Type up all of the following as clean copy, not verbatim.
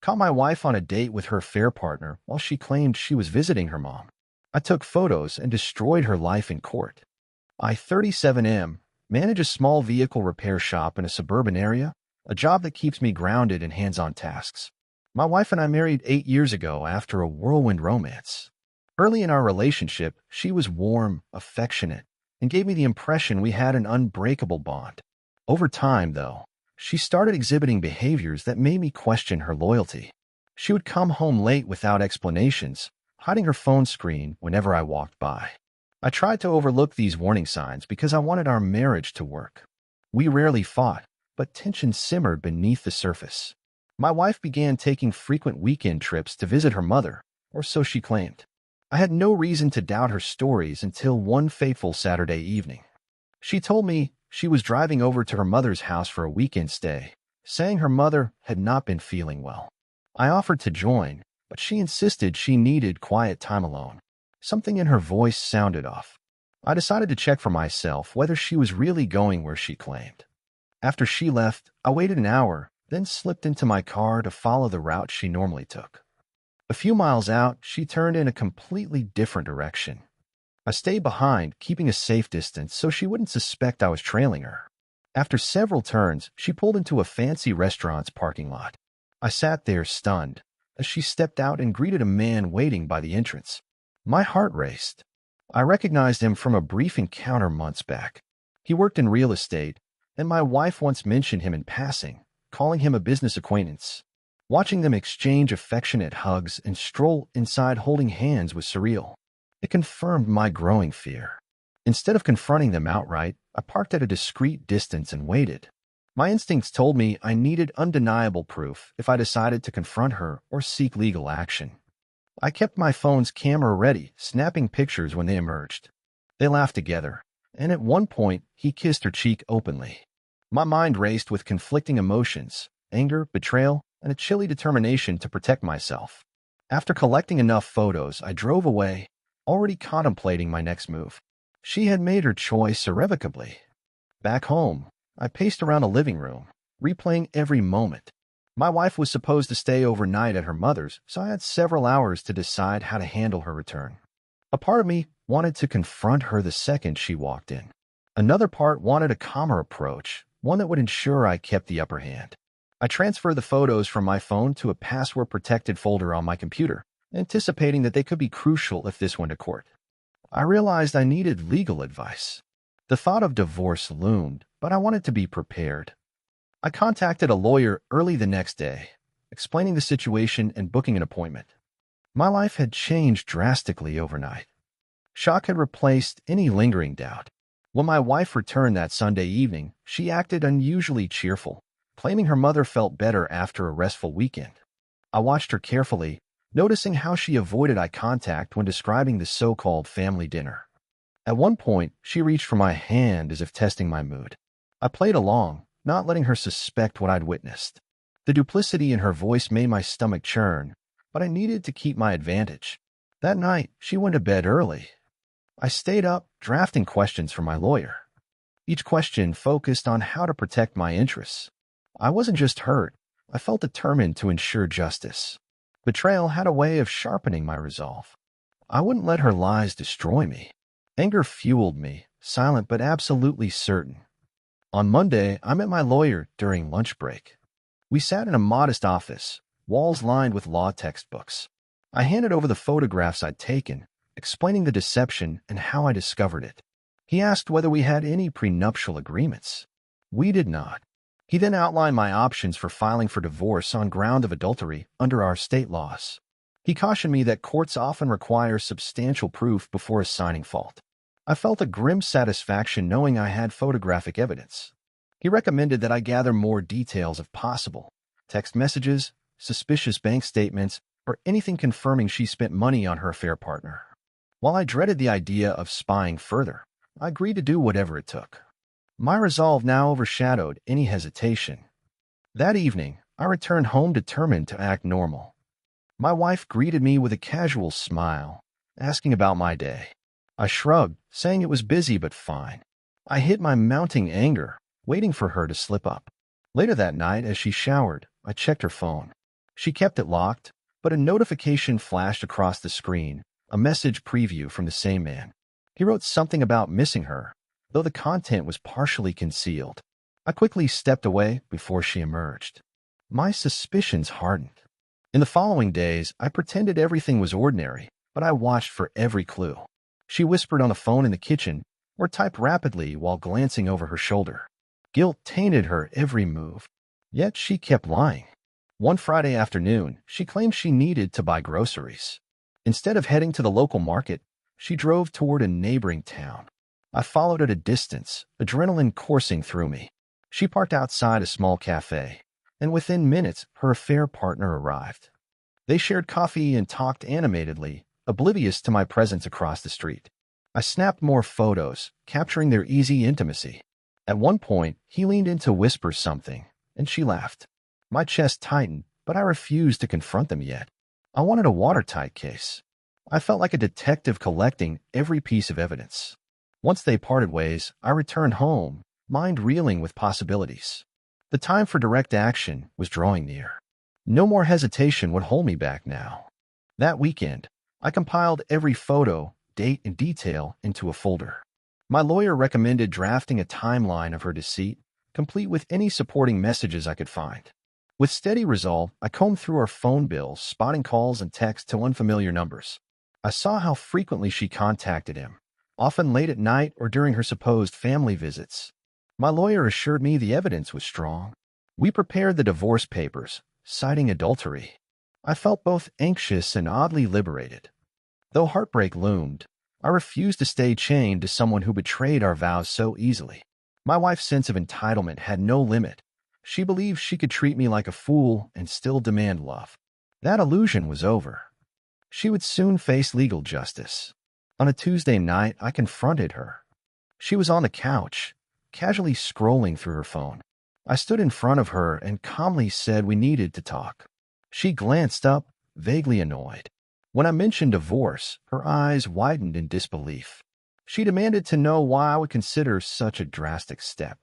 Caught my wife on a date with her affair partner while she claimed she was visiting her mom. I took photos and destroyed her life in court. I, 37M, manage a small vehicle repair shop in a suburban area, a job that keeps me grounded in hands-on tasks. My wife and I married 8 years ago after a whirlwind romance. Early in our relationship, she was warm, affectionate, and gave me the impression we had an unbreakable bond. Over time, though, she started exhibiting behaviors that made me question her loyalty. She would come home late without explanations, hiding her phone screen whenever I walked by. I tried to overlook these warning signs because I wanted our marriage to work. We rarely fought, but tension simmered beneath the surface. My wife began taking frequent weekend trips to visit her mother, or so she claimed. I had no reason to doubt her stories until one fateful Saturday evening. She told me she was driving over to her mother's house for a weekend stay, saying her mother had not been feeling well. I offered to join, but she insisted she needed quiet time alone. Something in her voice sounded off. I decided to check for myself whether she was really going where she claimed. After she left, I waited an hour, then slipped into my car to follow the route she normally took. A few miles out, she turned in a completely different direction. I stayed behind, keeping a safe distance so she wouldn't suspect I was trailing her. After several turns, she pulled into a fancy restaurant's parking lot. I sat there stunned as she stepped out and greeted a man waiting by the entrance. My heart raced. I recognized him from a brief encounter months back. He worked in real estate, and my wife once mentioned him in passing, calling him a business acquaintance. Watching them exchange affectionate hugs and stroll inside holding hands was surreal. It confirmed my growing fear. Instead of confronting them outright, I parked at a discreet distance and waited. My instincts told me I needed undeniable proof if I decided to confront her or seek legal action. I kept my phone's camera ready, snapping pictures when they emerged. They laughed together, and at one point, he kissed her cheek openly. My mind raced with conflicting emotions, anger, betrayal, and a chilly determination to protect myself. After collecting enough photos, I drove away, already contemplating my next move. She had made her choice irrevocably. Back home, I paced around the living room, replaying every moment. My wife was supposed to stay overnight at her mother's, so I had several hours to decide how to handle her return. A part of me wanted to confront her the second she walked in. Another part wanted a calmer approach, one that would ensure I kept the upper hand. I transferred the photos from my phone to a password-protected folder on my computer, anticipating that they could be crucial if this went to court. I realized I needed legal advice. The thought of divorce loomed, but I wanted to be prepared. I contacted a lawyer early the next day, explaining the situation and booking an appointment. My life had changed drastically overnight. Shock had replaced any lingering doubt. When my wife returned that Sunday evening, she acted unusually cheerful, claiming her mother felt better after a restful weekend. I watched her carefully, noticing how she avoided eye contact when describing the so-called family dinner. At one point, she reached for my hand as if testing my mood. I played along, not letting her suspect what I'd witnessed. The duplicity in her voice made my stomach churn, but I needed to keep my advantage. That night, she went to bed early. I stayed up, drafting questions for my lawyer. Each question focused on how to protect my interests. I wasn't just hurt, I felt determined to ensure justice. Betrayal had a way of sharpening my resolve. I wouldn't let her lies destroy me. Anger fueled me, silent but absolutely certain. On Monday, I met my lawyer during lunch break. We sat in a modest office, walls lined with law textbooks. I handed over the photographs I'd taken, explaining the deception and how I discovered it. He asked whether we had any prenuptial agreements. We did not. He then outlined my options for filing for divorce on ground of adultery under our state laws. He cautioned me that courts often require substantial proof before assigning fault. I felt a grim satisfaction knowing I had photographic evidence. He recommended that I gather more details if possible: text messages, suspicious bank statements, or anything confirming she spent money on her affair partner. While I dreaded the idea of spying further, I agreed to do whatever it took. My resolve now overshadowed any hesitation. That evening, I returned home determined to act normal. My wife greeted me with a casual smile, asking about my day. I shrugged, saying it was busy but fine. I hid my mounting anger, waiting for her to slip up. Later that night, as she showered, I checked her phone. She kept it locked, but a notification flashed across the screen, a message preview from the same man. He wrote something about missing her, though the content was partially concealed. I quickly stepped away before she emerged. My suspicions hardened. In the following days, I pretended everything was ordinary, but I watched for every clue. She whispered on the phone in the kitchen or typed rapidly while glancing over her shoulder. Guilt tainted her every move, yet she kept lying. One Friday afternoon, she claimed she needed to buy groceries. Instead of heading to the local market, she drove toward a neighboring town. I followed at a distance, adrenaline coursing through me. She parked outside a small cafe, and within minutes, her affair partner arrived. They shared coffee and talked animatedly, oblivious to my presence across the street. I snapped more photos, capturing their easy intimacy. At one point, he leaned in to whisper something, and she laughed. My chest tightened, but I refused to confront them yet. I wanted a watertight case. I felt like a detective collecting every piece of evidence. Once they parted ways, I returned home, mind reeling with possibilities. The time for direct action was drawing near. No more hesitation would hold me back now. That weekend, I compiled every photo, date, and detail into a folder. My lawyer recommended drafting a timeline of her deceit, complete with any supporting messages I could find. With steady resolve, I combed through her phone bills, spotting calls and texts to unfamiliar numbers. I saw how frequently she contacted him, often late at night or during her supposed family visits. My lawyer assured me the evidence was strong. We prepared the divorce papers, citing adultery. I felt both anxious and oddly liberated. Though heartbreak loomed, I refused to stay chained to someone who betrayed our vows so easily. My wife's sense of entitlement had no limit. She believed she could treat me like a fool and still demand love. That illusion was over. She would soon face legal justice. On a Tuesday night, I confronted her. She was on the couch, casually scrolling through her phone. I stood in front of her and calmly said we needed to talk. She glanced up, vaguely annoyed. When I mentioned divorce, her eyes widened in disbelief. She demanded to know why I would consider such a drastic step.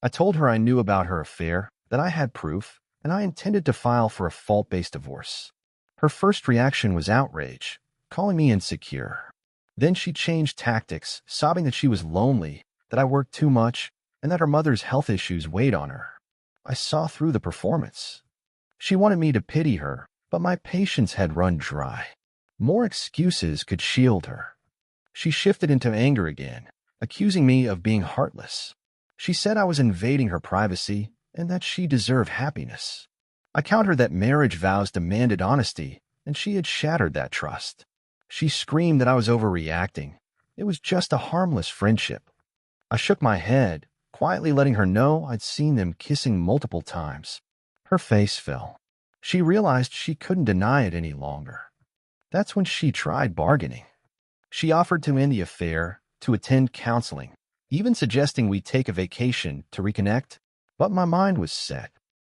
I told her I knew about her affair, that I had proof, and I intended to file for a fault-based divorce. Her first reaction was outrage, calling me insecure. Then she changed tactics, sobbing that she was lonely, that I worked too much, and that her mother's health issues weighed on her. I saw through the performance. She wanted me to pity her, but my patience had run dry. More excuses could shield her. She shifted into anger again, accusing me of being heartless. She said I was invading her privacy and that she deserved happiness. I countered that marriage vows demanded honesty, and she had shattered that trust. She screamed that I was overreacting. It was just a harmless friendship. I shook my head, quietly letting her know I'd seen them kissing multiple times. Her face fell. She realized she couldn't deny it any longer. That's when she tried bargaining. She offered to end the affair, to attend counseling, even suggesting we take a vacation to reconnect, but my mind was set.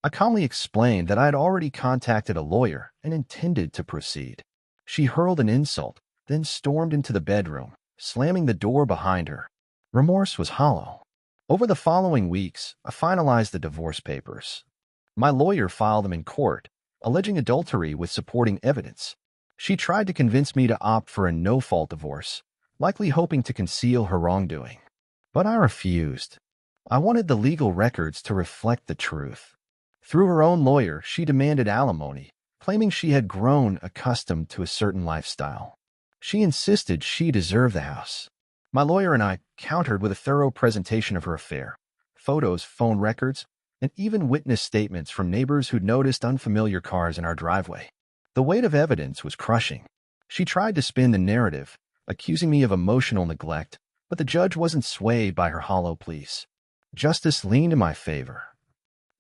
I calmly explained that I had already contacted a lawyer and intended to proceed. She hurled an insult, then stormed into the bedroom, slamming the door behind her. Remorse was hollow. Over the following weeks, I finalized the divorce papers. My lawyer filed them in court, alleging adultery with supporting evidence. She tried to convince me to opt for a no-fault divorce, likely hoping to conceal her wrongdoing. But I refused. I wanted the legal records to reflect the truth. Through her own lawyer, she demanded alimony, claiming she had grown accustomed to a certain lifestyle. She insisted she deserved the house. My lawyer and I countered with a thorough presentation of her affair, photos, phone records, and even witness statements from neighbors who'd noticed unfamiliar cars in our driveway. The weight of evidence was crushing. She tried to spin the narrative, accusing me of emotional neglect, but the judge wasn't swayed by her hollow pleas. Justice leaned in my favor.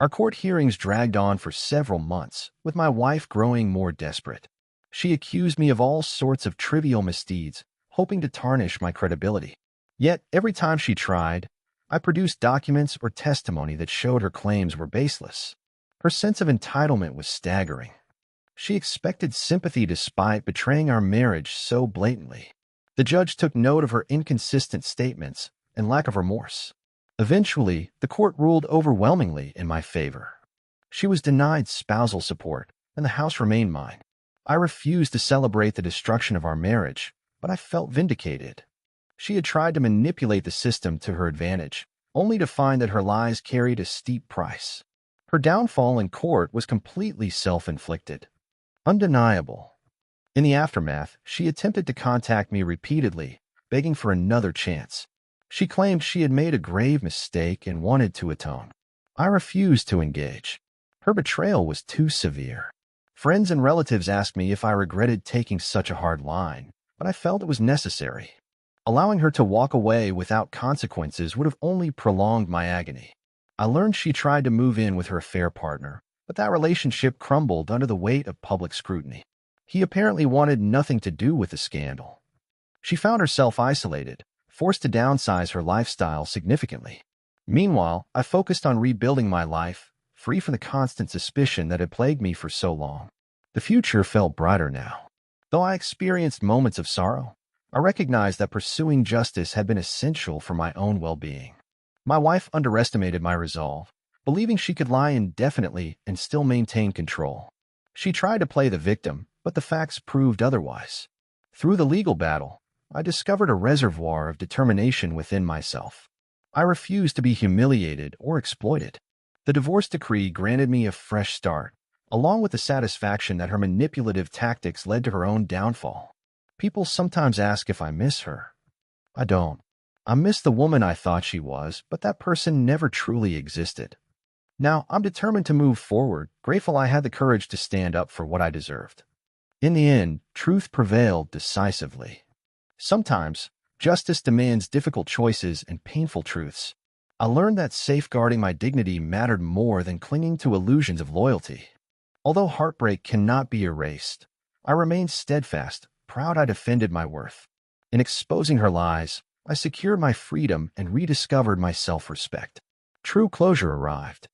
Our court hearings dragged on for several months, with my wife growing more desperate. She accused me of all sorts of trivial misdeeds, hoping to tarnish my credibility. Yet, every time she tried, I produced documents or testimony that showed her claims were baseless. Her sense of entitlement was staggering. She expected sympathy despite betraying our marriage so blatantly. The judge took note of her inconsistent statements and lack of remorse. Eventually, the court ruled overwhelmingly in my favor. She was denied spousal support, and the house remained mine. I refused to celebrate the destruction of our marriage, but I felt vindicated. She had tried to manipulate the system to her advantage, only to find that her lies carried a steep price. Her downfall in court was completely self-inflicted. Undeniable. In the aftermath, she attempted to contact me repeatedly, begging for another chance. She claimed she had made a grave mistake and wanted to atone. I refused to engage. Her betrayal was too severe. Friends and relatives asked me if I regretted taking such a hard line, but I felt it was necessary. Allowing her to walk away without consequences would have only prolonged my agony. I learned she tried to move in with her affair partner, but that relationship crumbled under the weight of public scrutiny. He apparently wanted nothing to do with the scandal. She found herself isolated, forced to downsize her lifestyle significantly. Meanwhile, I focused on rebuilding my life, free from the constant suspicion that had plagued me for so long. The future felt brighter now. Though I experienced moments of sorrow, I recognized that pursuing justice had been essential for my own well-being. My wife underestimated my resolve, believing she could lie indefinitely and still maintain control. She tried to play the victim, but the facts proved otherwise. Through the legal battle, I discovered a reservoir of determination within myself. I refused to be humiliated or exploited. The divorce decree granted me a fresh start, along with the satisfaction that her manipulative tactics led to her own downfall. People sometimes ask if I miss her. I don't. I miss the woman I thought she was, but that person never truly existed. Now, I'm determined to move forward, grateful I had the courage to stand up for what I deserved. In the end, truth prevailed decisively. Sometimes, justice demands difficult choices and painful truths. I learned that safeguarding my dignity mattered more than clinging to illusions of loyalty. Although heartbreak cannot be erased, I remained steadfast, proud I defended my worth. In exposing her lies, I secured my freedom and rediscovered my self-respect. True closure arrived.